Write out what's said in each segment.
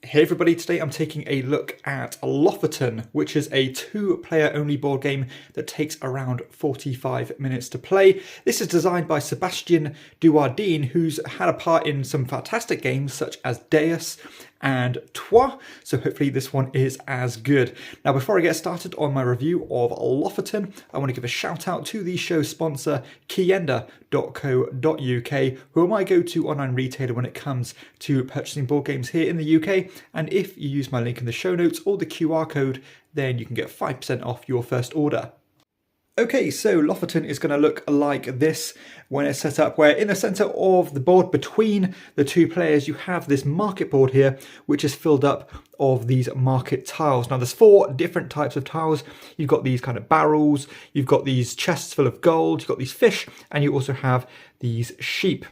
Hey everybody, today I'm taking a look at Lofoten, which is a two-player only board game that takes around 45 minutes to play. This is designed by Sebastian Duardin, who's had a part in some fantastic games such as Deus and Trois, so hopefully this one is as good. Now before I get started on my review of Lofoten, I want to give a shout out to the show sponsor KIENDA.co.uk, who are my go-to online retailer when it comes to purchasing board games here in the UK, and if you use my link in the show notes or the QR code, then you can get 5% off your first order. Okay, so Lofoten is going to look like this when it's set up, where in the centre of the board between the two players you have this market board here, which is filled up of these market tiles. Now there's four different types of tiles. You've got these kind of barrels, you've got these chests full of gold, you've got these fish, and you also have these sheep.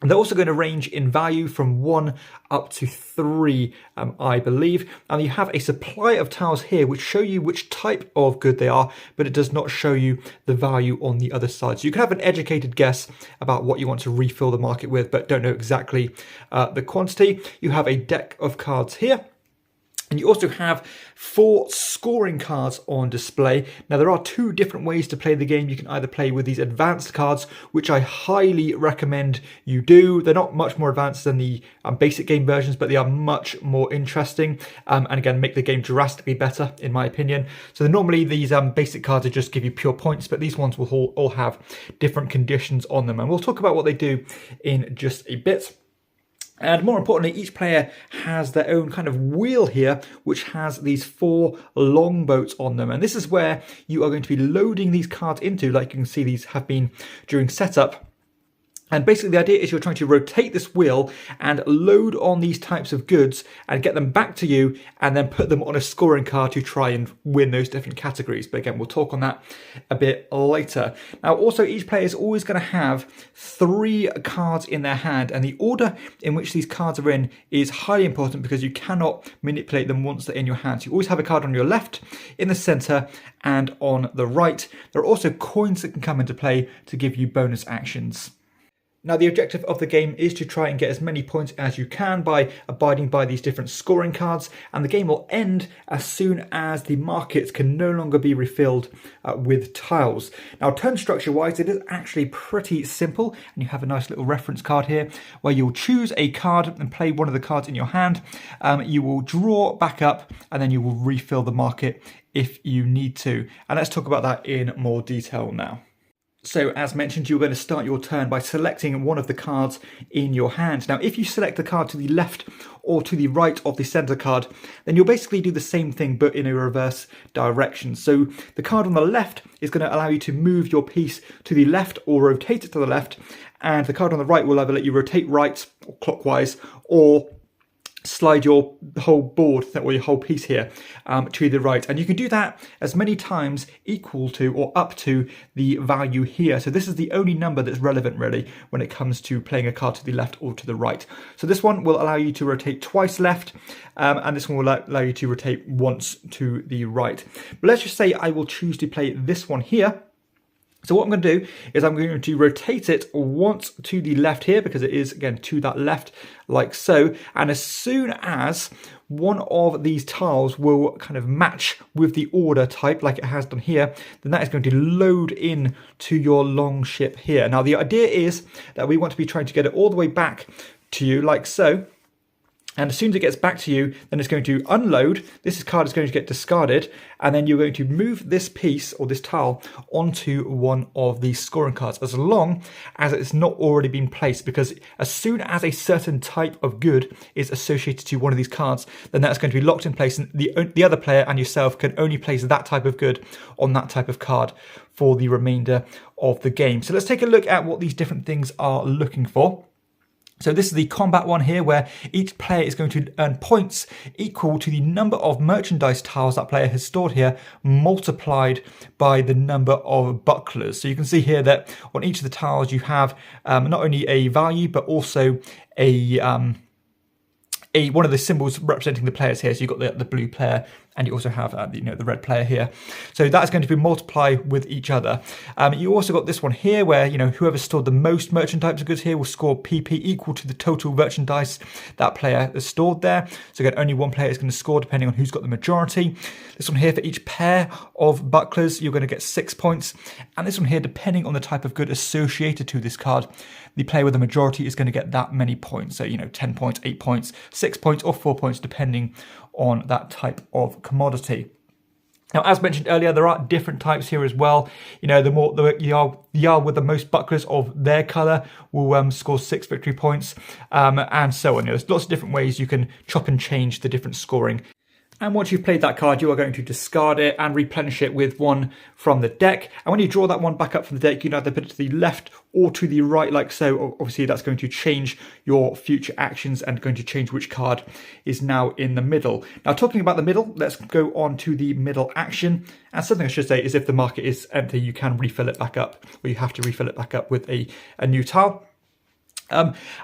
And they're also going to range in value from 1 up to 3, I believe. And you have a supply of tiles here which show you which type of good they are, but it does not show you the value on the other side. So you can have an educated guess about what you want to refill the market with, but don't know exactly the quantity. You have a deck of cards here. And you also have 4 scoring cards on display. Now there are 2 different ways to play the game. You can either play with these advanced cards, which I highly recommend you do. They're not much more advanced than the basic game versions, but they are much more interesting. And again, make the game drastically better, in my opinion. So normally these basic cards are just give you pure points, but these ones will all have different conditions on them. And we'll talk about what they do in just a bit. And more importantly, each player has their own kind of wheel here, which has these 4 longboats on them. And this is where you are going to be loading these cards into, like you can see these have been during setup. And basically the idea is you're trying to rotate this wheel and load on these types of goods and get them back to you and then put them on a scoring card to try and win those different categories. But again, we'll talk on that a bit later. Now also each player is always going to have 3 cards in their hand, and the order in which these cards are in is highly important because you cannot manipulate them once they're in your hand. So you always have a card on your left, in the centre and on the right. There are also coins that can come into play to give you bonus actions. Now the objective of the game is to try and get as many points as you can by abiding by these different scoring cards, and the game will end as soon as the markets can no longer be refilled with tiles. Now turn structure wise, it is actually pretty simple, and you have a nice little reference card here where you'll choose a card and play one of the cards in your hand. You will draw back up and then you will refill the market if you need to. And let's talk about that in more detail now. So as mentioned, you're going to start your turn by selecting one of the cards in your hand. Now, if you select the card to the left or to the right of the center card, then you'll basically do the same thing, but in a reverse direction. So the card on the left is going to allow you to move your piece to the left or rotate it to the left. And the card on the right will either let you rotate right or clockwise, or slide your whole board or your whole piece here to the right, and you can do that as many times equal to or up to the value here. So this is the only number that's relevant really when it comes to playing a card to the left or to the right. So this one will allow you to rotate twice left, and this one will allow you to rotate once to the right. But let's just say I will choose to play this one here. So what I'm going to do is I'm going to rotate it once to the left here, because it is, again, to that left, like so. And as soon as one of these tiles will kind of match with the order type, like it has done here, then that is going to load in to your long ship here. Now, the idea is that we want to be trying to get it all the way back to you, like so. And as soon as it gets back to you, then it's going to unload. This card is going to get discarded, and then you're going to move this piece or this tile onto one of these scoring cards, as long as it's not already been placed, because as soon as a certain type of good is associated to one of these cards, then that's going to be locked in place, and the other player and yourself can only place that type of good on that type of card for the remainder of the game. So let's take a look at what these different things are looking for. So this is the combat one here, where each player is going to earn points equal to the number of merchandise tiles that player has stored here, multiplied by the number of bucklers. So you can see here that on each of the tiles you have not only a value, but also a one of the symbols representing the players here. So you've got the blue player, and you also have the red player here. So that's going to be multiply with each other. You also got this one here where whoever stored the most merchandise of goods here will score PP equal to the total merchandise that player has stored there. So again, only one player is going to score depending on who's got the majority. This one here, for each pair of bucklers, you're going to get 6 points. And this one here, depending on the type of good associated to this card, the player with the majority is going to get that many points. So 10 points, 8 points, 6 points, or 4 points, depending on that type of commodity. Now, as mentioned earlier, there are different types here as well. The more the Jarl with the most bucklers of their colour will score 6 victory points, and so on. There's lots of different ways you can chop and change the different scoring. And once you've played that card, you are going to discard it and replenish it with one from the deck. And when you draw that one back up from the deck, you can either put it to the left or to the right, like so. Obviously, that's going to change your future actions and going to change which card is now in the middle. Now, talking about the middle, let's go on to the middle action. And something I should say is if the market is empty, you can refill it back up, or you have to refill it back up with a new tile.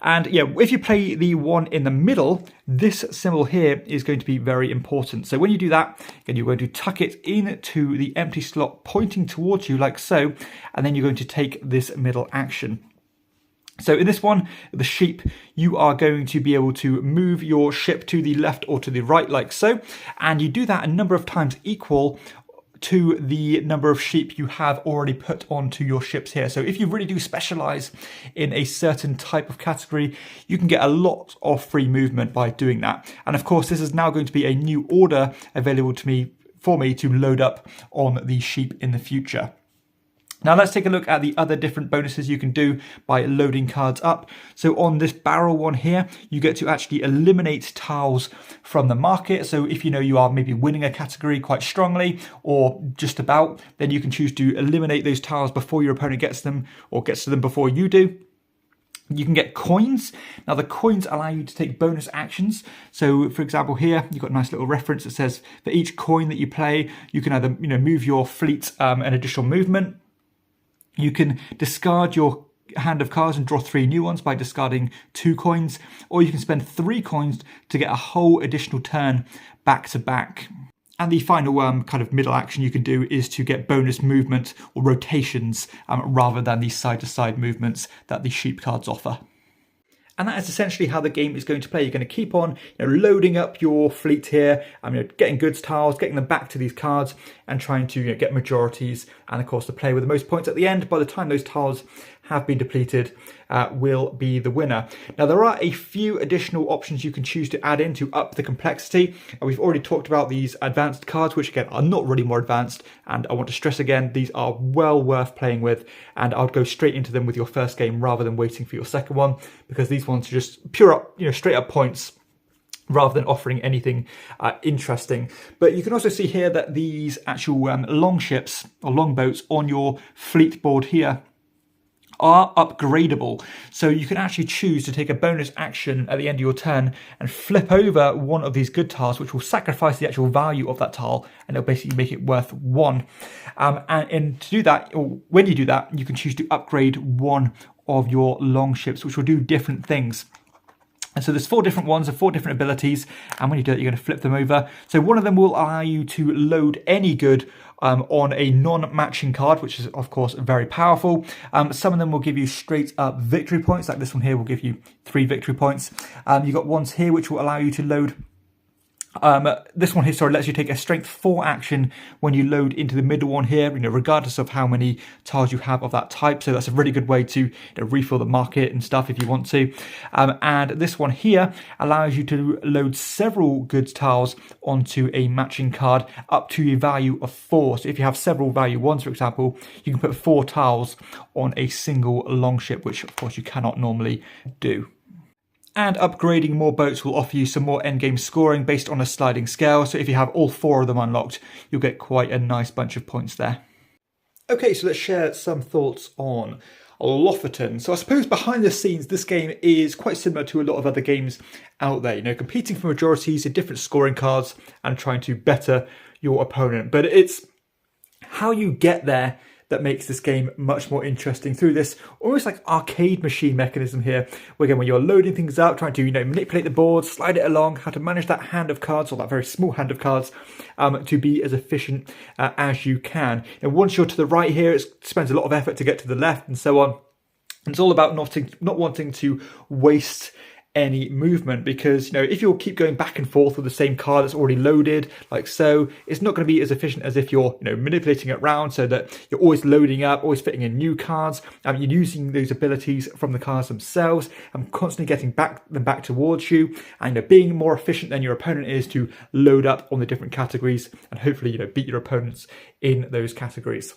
And yeah, if you play the one in the middle, this symbol here is going to be very important. So when you do that, again, you're going to tuck it into the empty slot pointing towards you like so, and then you're going to take this middle action. So in this one, the sheep, you are going to be able to move your ship to the left or to the right like so, and you do that a number of times equal to the number of sheep you have already put onto your ships here. So if you really do specialize in a certain type of category, you can get a lot of free movement by doing that. And of course, this is now going to be a new order available for me to load up on the sheep in the future. Now let's take a look at the other different bonuses you can do by loading cards up. So on this barrel one here, you get to actually eliminate tiles from the market. So if you are maybe winning a category quite strongly or just about, then you can choose to eliminate those tiles before your opponent gets them, or gets to them before you do. You can get coins. Now the coins allow you to take bonus actions. So for example here, you've got a nice little reference that says for each coin that you play, you can either move your fleet an additional movement. You can discard your hand of cards and draw 3 new ones by discarding 2 coins, or you can spend 3 coins to get a whole additional turn back to back. And the final kind of middle action you can do is to get bonus movement or rotations rather than the side-to-side movements that the sheep cards offer. And that is essentially how the game is going to play. You're going to keep on loading up your fleet here, getting goods tiles, getting them back to these cards, and trying to get majorities. And of course, the player with the most points at the end, by the time those tiles have been depleted, will be the winner. Now, there are a few additional options you can choose to add in to up the complexity. We've already talked about these advanced cards, which again are not really more advanced. And I want to stress again, these are well worth playing with. And I would go straight into them with your first game rather than waiting for your second one, because these ones are just pure up, straight up points, rather than offering anything interesting. But you can also see here that these actual long ships or longboats on your fleet board here are upgradable. So you can actually choose to take a bonus action at the end of your turn and flip over one of these good tiles, which will sacrifice the actual value of that tile, and it'll basically make it worth 1. And to do that, or when you do that, you can choose to upgrade one of your long ships, which will do different things. And so there's 4 different ones and 4 different abilities, and when you do it, you're going to flip them over. So one of them will allow you to load any good on a non-matching card, which is of course very powerful. Some of them will give you straight up victory points, like this one here will give you 3 victory points. You've got ones here which will allow you to load this one here, lets you take a strength 4 action when you load into the middle one here, regardless of how many tiles you have of that type. So that's a really good way to refill the market and stuff if you want to. And this one here allows you to load several goods tiles onto a matching card up to a value of 4. So if you have several value 1s, for example, you can put 4 tiles on a single longship, which of course you cannot normally do. And upgrading more boats will offer you some more endgame scoring based on a sliding scale. So if you have all 4 of them unlocked, you'll get quite a nice bunch of points there. Okay, so let's share some thoughts on Lofoten. So I suppose behind the scenes, this game is quite similar to a lot of other games out there. Competing for majorities in different scoring cards and trying to better your opponent. But it's how you get there that makes this game much more interesting through this almost like arcade machine mechanism here, where again, when you're loading things up, trying to manipulate the board, slide it along, how to manage that hand of cards, or that very small hand of cards, to be as efficient as you can. Now, once you're to the right here, it spends a lot of effort to get to the left and so on. It's all about not wanting to waste any movement, because if you'll keep going back and forth with the same card that's already loaded like so, it's not going to be as efficient as if you're manipulating it around so that you're always loading up, always fitting in new cards. You're using those abilities from the cards themselves and constantly getting them back towards you, and being more efficient than your opponent is to load up on the different categories and hopefully beat your opponents in those categories.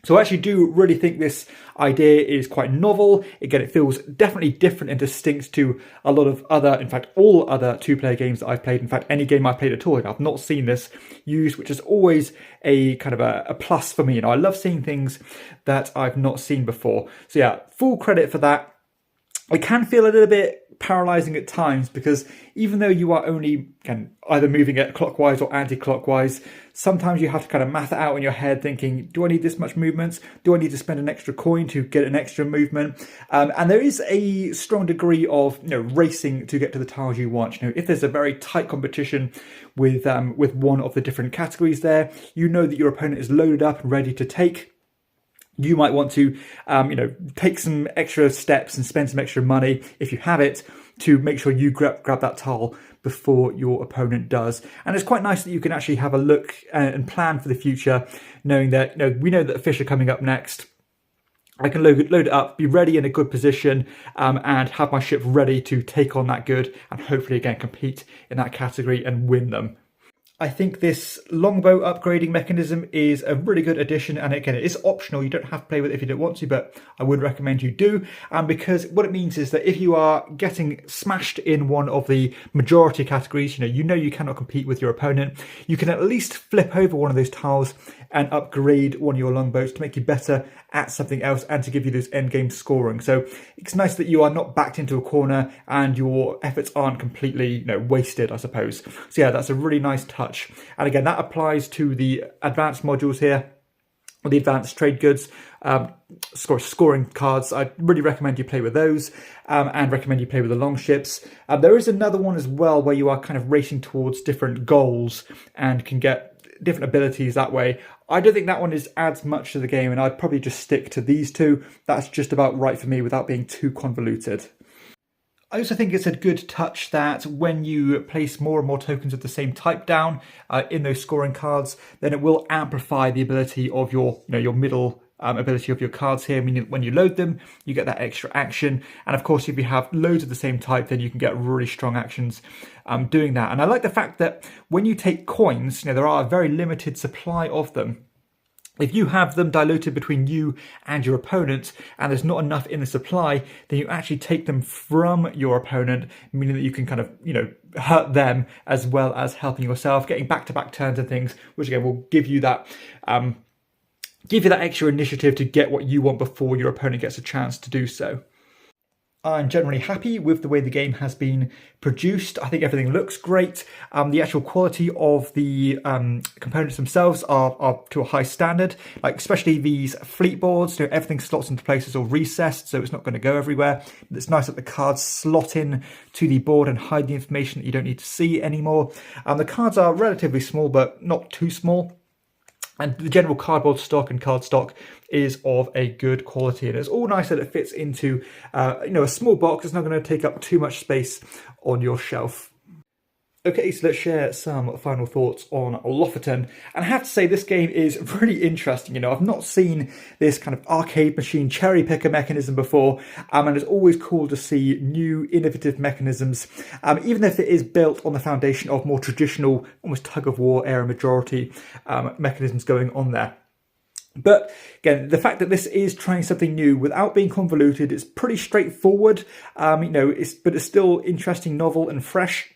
So I actually do really think this idea is quite novel. Again, it feels definitely different and distinct to a lot of other, in fact, all other two-player games that I've played. In fact, any game I've played at all, I've not seen this used, which is always a kind of a plus for me. I love seeing things that I've not seen before. So yeah, full credit for that. It can feel a little bit paralyzing at times, because even though you are only either moving it clockwise or anti-clockwise, sometimes you have to kind of math it out in your head thinking, do I need this much movement? Do I need to spend an extra coin to get an extra movement? And there is a strong degree of racing to get to the tiles you want. If there's a very tight competition with one of the different categories there, that your opponent is loaded up and ready to take. You might want to, take some extra steps and spend some extra money, if you have it, to make sure you grab that tile before your opponent does. And it's quite nice that you can actually have a look and plan for the future, knowing that, we know that the fish are coming up next. I can load it up, be ready in a good position, and have my ship ready to take on that good and hopefully, again, compete in that category and win them. I think this longbow upgrading mechanism is a really good addition, and again, it is optional. You don't have to play with it if you don't want to, but I would recommend you do, because what it means is that if you are getting smashed in one of the majority categories, you cannot compete with your opponent, you can at least flip over one of those tiles and upgrade one of your longbows to make you better at something else and to give you those endgame scoring. So it's nice that you are not backed into a corner and your efforts aren't completely wasted, I suppose. So yeah, that's a really nice touch. And again, that applies to the advanced modules here, or the advanced trade goods, scoring cards. I really recommend you play with those, and recommend you play with the long ships. There is another one as well where you are kind of racing towards different goals and can get different abilities that way. I don't think that one adds much to the game, and I'd probably just stick to these two. That's just about right for me without being too convoluted. I also think it's a good touch that when you place more and more tokens of the same type down in those scoring cards, then it will amplify the ability of your middle ability of your cards here. Meaning when you load them, you get that extra action. And of course, if you have loads of the same type, then you can get really strong actions doing that. And I like the fact that when you take coins, there are a very limited supply of them. If you have them diluted between you and your opponent, and there's not enough in the supply, then you actually take them from your opponent, meaning that you can kind of, hurt them as well as helping yourself, getting back-to-back turns and things, which again will give you that extra initiative to get what you want before your opponent gets a chance to do so. I'm generally happy with the way the game has been produced. I think everything looks great. The actual quality of the components themselves are to a high standard, like especially these fleet boards. Everything slots into place. It's all recessed, so it's not going to go everywhere. It's nice that the cards slot in to the board and hide the information that you don't need to see anymore. The cards are relatively small, but not too small. And the general cardboard stock and card stock is of a good quality. And it's all nice that it fits into a small box. It's not going to take up too much space on your shelf. Okay, so let's share some final thoughts on Lofoten. And I have to say, this game is really interesting. I've not seen this kind of arcade machine cherry picker mechanism before. And it's always cool to see new innovative mechanisms, even if it is built on the foundation of more traditional, almost tug-of-war era majority mechanisms going on there. But again, the fact that this is trying something new without being convoluted, it's pretty straightforward. But it's still interesting, novel and fresh.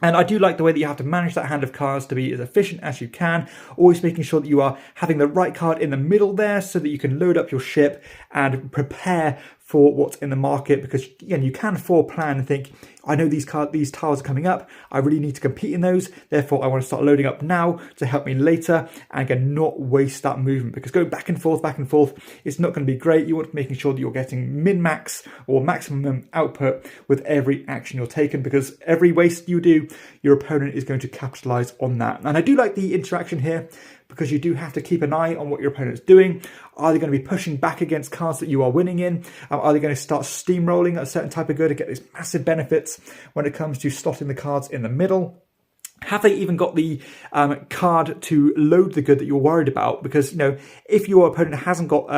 And I do like the way that you have to manage that hand of cards to be as efficient as you can, always making sure that you are having the right card in the middle there so that you can load up your ship and prepare for what's in the market, because again, you can foreplan and think, I know these tiles are coming up, I really need to compete in those, therefore I want to start loading up now to help me later, and again, not waste that movement, because going back and forth, it's not going to be great. You want to be making sure that you're getting min-max or maximum output with every action you're taking, because every waste you do, your opponent is going to capitalize on that. And I do like the interaction here, because you do have to keep an eye on what your opponent's doing. Are they going to be pushing back against cards that you are winning in? Are they going to start steamrolling a certain type of good to get these massive benefits when it comes to slotting the cards in the middle? Have they even got the card to load the good that you're worried about? Because, you know, if your opponent hasn't got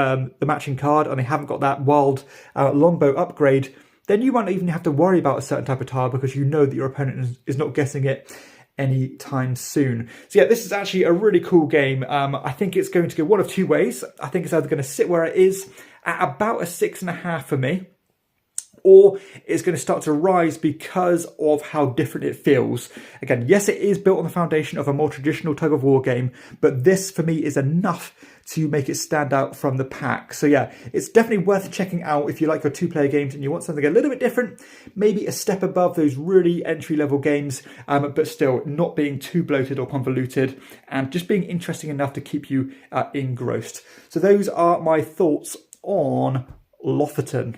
the matching card and they haven't got that wild longbow upgrade, then you won't even have to worry about a certain type of tile, because you know that your opponent is not getting it anytime soon. So yeah, this is actually a really cool game. I think it's going to go one of two ways. I think it's either going to sit where it is at about a 6.5 for me, or it's going to start to rise because of how different it feels. Again, yes, it is built on the foundation of a more traditional tug of war game, but this for me is enough to make it stand out from the pack. So yeah, it's definitely worth checking out if you like your 2-player games and you want something a little bit different, maybe a step above those really entry-level games, but still not being too bloated or convoluted, and just being interesting enough to keep you engrossed. So those are my thoughts on Lofoten.